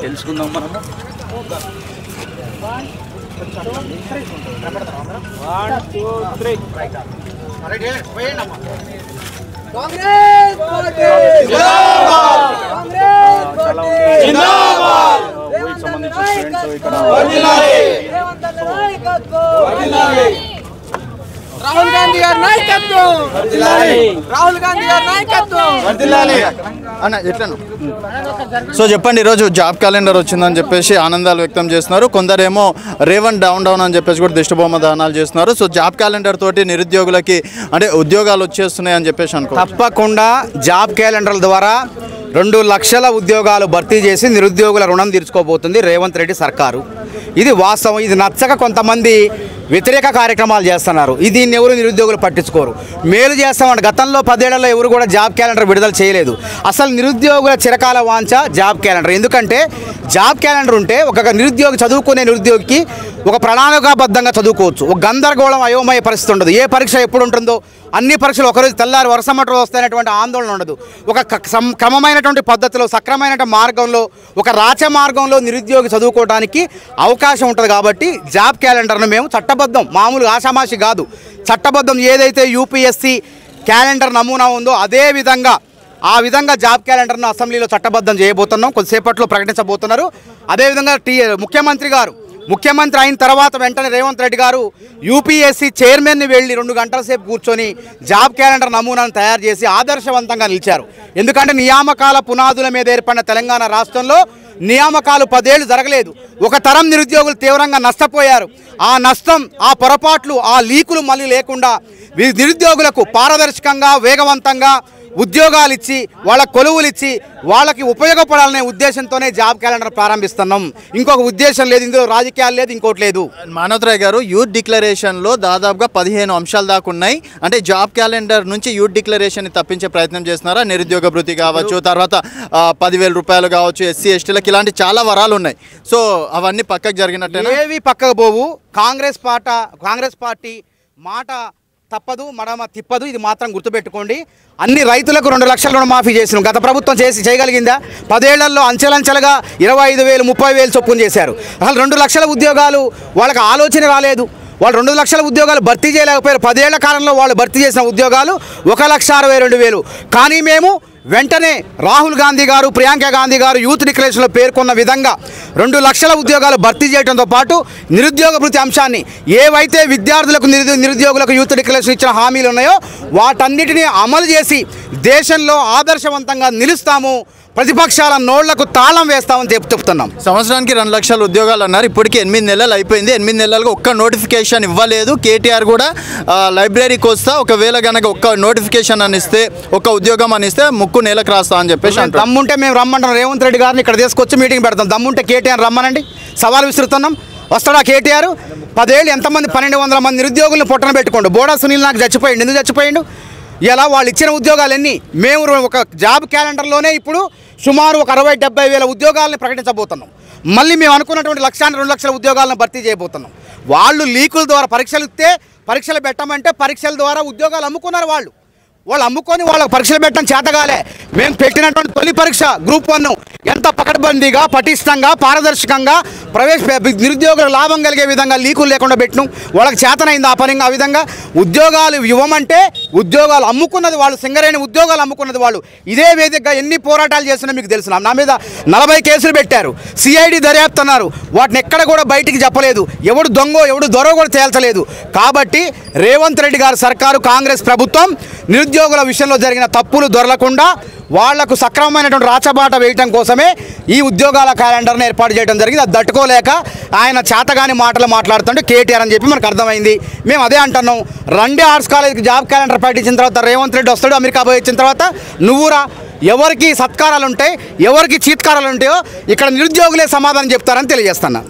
తెలుసుకుందాం మనము. రాహుల్ గాంధీ గారి నాయకత్వం, రాహుల్ గాంధీ గారి నాయకత్వం. అన్న ఎట్లను సో చెప్పండి, ఈరోజు జాబ్ క్యాలెండర్ వచ్చిందని చెప్పేసి ఆనందాలు వ్యక్తం చేస్తున్నారు. కొందరేమో రేవంత్ డౌన్ అని చెప్పేసి కూడా దిష్టిబొమ్మ దానాలు చేస్తున్నారు. సో జాబ్ క్యాలెండర్ తోటి నిరుద్యోగులకి అంటే ఉద్యోగాలు వచ్చేస్తున్నాయి అని చెప్పేసి అనుకో. తప్పకుండా జాబ్ క్యాలెండర్ల ద్వారా 2 లక్షల ఉద్యోగాలు భర్తీ చేసి నిరుద్యోగుల రుణం తీర్చుకోబోతుంది రేవంత్ రెడ్డి సర్కారు. ఇది వాస్తవం. ఇది నచ్చక కొంతమంది వ్యతిరేక కార్యక్రమాలు చేస్తున్నారు. దీన్ని ఎవరు నిరుద్యోగులు పట్టించుకోరు. మేలు చేస్తామంటే గతంలో 10 ఏళ్లలో ఎవరు కూడా జాబ్ క్యాలెండర్ విడుదల చేయలేదు. అసలు నిరుద్యోగుల చిరకాల వాంఛ జాబ్ క్యాలెండర్. ఎందుకంటే జాబ్ క్యాలెండర్ ఉంటే ఒక నిరుద్యోగి చదువుకునే నిరుద్యోగికి ఒక ప్రణాళికాబద్ధంగా చదువుకోవచ్చు. ఒక గందరగోళం అయోమయ పరిస్థితి ఉండదు. ఏ పరీక్ష ఎప్పుడు ఉంటుందో అన్ని పరీక్షలు ఒకరోజు తెల్లారి వరుసమట వస్తాయనేటువంటి ఆందోళన ఉండదు. ఒక క్రమమైనటువంటి పద్ధతిలో సక్రమైన మార్గంలో ఒక రాచ మార్గంలో నిరుద్యోగి చదువుకోవడానికి అవకాశం ఉంటుంది. కాబట్టి జాబ్ క్యాలెండర్ను మేము చట్టబద్ధం, మామూలు ఆషామాషి కాదు, చట్టబద్ధం ఏదైతే యూపీఎస్సీ క్యాలెండర్ నమూనా ఉందో అదే విధంగా ఆ విధంగా జాబ్ క్యాలెండర్ను అసెంబ్లీలో చట్టబద్ధం చేయబోతున్నాం. కొద్దిసేపట్లో ప్రకటించబోతున్నారు. అదేవిధంగా ముఖ్యమంత్రి అయిన తర్వాత వెంటనే రేవంత్ రెడ్డి గారు యూపీఎస్సీ చైర్మన్ని వెళ్ళి 2 గంటల సేపు కూర్చొని జాబ్ క్యాలెండర్ నమూనాను తయారు చేసి ఆదర్శవంతంగా నిలిచారు. ఎందుకంటే నియామకాల పునాదుల మీద ఏర్పడిన తెలంగాణ రాష్ట్రంలో నియామకాలు 10 ఏళ్ళు జరగలేదు. ఒక తరం నిరుద్యోగులు తీవ్రంగా నష్టపోయారు. ఆ నష్టం, ఆ పొరపాట్లు, ఆ లీకులు మళ్ళీ లేకుండా నిరుద్యోగులకు పారదర్శకంగా వేగవంతంగా ఉద్యోగాలు ఇచ్చి వాళ్ళ కొలువులు ఇచ్చి వాళ్ళకి ఉపయోగపడాలనే ఉద్దేశంతోనే జాబ్ క్యాలెండర్ ప్రారంభిస్తున్నాం. ఇంకొక ఉద్దేశం లేదు, ఇందులో రాజకీయాలు లేదు, ఇంకోటి లేదు. మానవరాయ్ గారు, యూత్ డిక్లరేషన్లో దాదాపుగా 15 అంశాలు దాకా ఉన్నాయి. అంటే జాబ్ క్యాలెండర్ నుంచి యూత్ డిక్లరేషన్ తప్పించే ప్రయత్నం చేస్తున్నారా? నిరుద్యోగ భృతి కావచ్చు, తర్వాత 10,000 రూపాయలు కావచ్చు, ఎస్సీ ఎస్టీలకు ఇలాంటి చాలా వరాలు ఉన్నాయి. సో అవన్నీ పక్కకు జరిగినట్టే ఏవి పక్కకు పోవు. కాంగ్రెస్ పార్టీ మాట తప్పదు, మడమ తిప్పదు. ఇది మాత్రం గుర్తుపెట్టుకోండి. అన్ని రైతులకు 2 లక్షల రుణమాఫీ చేసినాం. గత ప్రభుత్వం చేయగలిగిందా? 10 ఏళ్లలో అంచెలంచెలుగా 25,000 30,000 చొప్పున చేశారు. అసలు 2 లక్షల ఉద్యోగాలు వాళ్ళకి ఆలోచన రాలేదు. వాళ్ళు 2 లక్షల ఉద్యోగాలు భర్తీ చేయలేకపోయారు. 10 ఏళ్ల కాలంలో వాళ్ళు భర్తీ చేసిన ఉద్యోగాలు 1,62,000. కానీ మేము వెంటనే రాహుల్ గాంధీ గారు, ప్రియాంక గాంధీ గారు యూత్ డిక్లరేషన్లో పేర్కొన్న విధంగా 2 లక్షల ఉద్యోగాలు భర్తీ చేయడంతో పాటు నిరుద్యోగ భృతి అంశాన్ని ఏవైతే విద్యార్థులకు నిరుద్యోగులకు యూత్ డిక్లరేషన్ ఇచ్చిన హామీలు ఉన్నాయో వాటన్నిటినీ అమలు చేసి దేశంలో ఆదర్శవంతంగా నిలుస్తాము. ప్రతిపక్షాల నోళ్లకు తాళం వేస్తామని చెప్తున్నాం. సంవత్సరానికి 2 లక్షల ఉద్యోగాలు అన్నారు. ఇప్పటికీ 8 నెలలు అయిపోయింది. 8 నెలలకు ఒక్క నోటిఫికేషన్ ఇవ్వలేదు. కేటీఆర్ కూడా లైబ్రరీకి వస్తా, ఒకవేళ కనుక ఒక్క నోటిఫికేషన్ అని ఇస్తే, ఒక్క ఉద్యోగం అని ఇస్తే ముక్కు నేలకు రాస్తా అని చెప్పేసి అంటారు. దమ్ముంటే మేము రమ్మంటాం. రేవంత్ రెడ్డి గారిని ఇక్కడ తీసుకొచ్చి మీటింగ్ పెడతాం. దమ్ముంటే కేటీఆర్ రమ్మనండి, సవాల్ విసురుతున్నాం. వస్తాడా కేటీఆర్? 10 ఏళ్ళు ఎంతమంది 1,200 మంది నిరుద్యోగులను పొట్టన పెట్టుకోండు. బోడా సునీల్ నాకు చచ్చిపోయిండు. ఎందుకు చచ్చిపోయిండు? ఇలా వాళ్ళు ఇచ్చిన ఉద్యోగాలన్నీ మేము ఒక జాబ్ క్యాలెండర్లోనే ఇప్పుడు సుమారు ఒక 60-70 వేల ఉద్యోగాలను ప్రకటించబోతున్నాం. మళ్ళీ మేము అనుకున్నటువంటి 1,2 లక్షల ఉద్యోగాలను భర్తీ చేయబోతున్నాం. వాళ్ళు లీకుల ద్వారా పరీక్షలు ఇస్తే పరీక్షలు పెట్టమంటే పరీక్షల ద్వారా ఉద్యోగాలు అమ్ముకున్నారు. వాళ్ళు అమ్ముకొని వాళ్ళకు పరీక్షలు పెట్టడం చేతగాలే. మేము పెట్టినటువంటి తొలి పరీక్ష గ్రూప్ 1 ఎంత పకడ్బందీగా, పటిష్టంగా, పారదర్శకంగా నిరుద్యోగులకు లాభం కలిగే విధంగా లీకులు లేకుండా పెట్టినాం. వాళ్ళకి చేతనైంది ఆ పనిగా. ఆ విధంగా ఉద్యోగాలు ఇవ్వమంటే ఉద్యోగాలు అమ్ముకున్నది వాళ్ళు, సింగరేణి ఉద్యోగాలు అమ్ముకున్నది వాళ్ళు. ఇదే వేదికగా ఎన్ని పోరాటాలు చేసినా మీకు తెలుసు. నా మీద 40 కేసులు పెట్టారు. సిఐడి దర్యాప్తు అన్నారు. వాటిని ఎక్కడ కూడా బయటికి చెప్పలేదు. ఎవడు దొంగో ఎవడు దొరో కూడా తేల్చలేదు. కాబట్టి రేవంత్ రెడ్డి గారి సర్కారు, కాంగ్రెస్ ప్రభుత్వం నిరుద్యోగుల విషయంలో జరిగిన తప్పులు దొరలకుండా వాళ్లకు సక్రమమైనటువంటి రాచబాట వేయటం కోసమే ఈ ఉద్యోగాల క్యాలెండర్ని ఏర్పాటు చేయడం జరిగింది. అది తట్టుకోలేక ఆయన చేతగాని మాటలు మాట్లాడుతుంటే కేటీఆర్ అని చెప్పి మనకు అర్థమైంది. మేము అదే అంటున్నాం. రండి ఆర్ట్స్ కాలేజ్కి జాబ్ క్యాలెండర్ ప్రకటించిన తర్వాత రేవంత్ రెడ్డి వస్తాడు. అమెరికా పోయి వచ్చిన తర్వాత నువ్వురా, ఎవరికి సత్కారాలు ఉంటాయి, ఎవరికి చీత్కారాలు ఉంటాయో ఇక్కడ నిరుద్యోగులే సమాధానం చెప్తారని తెలియజేస్తున్నా.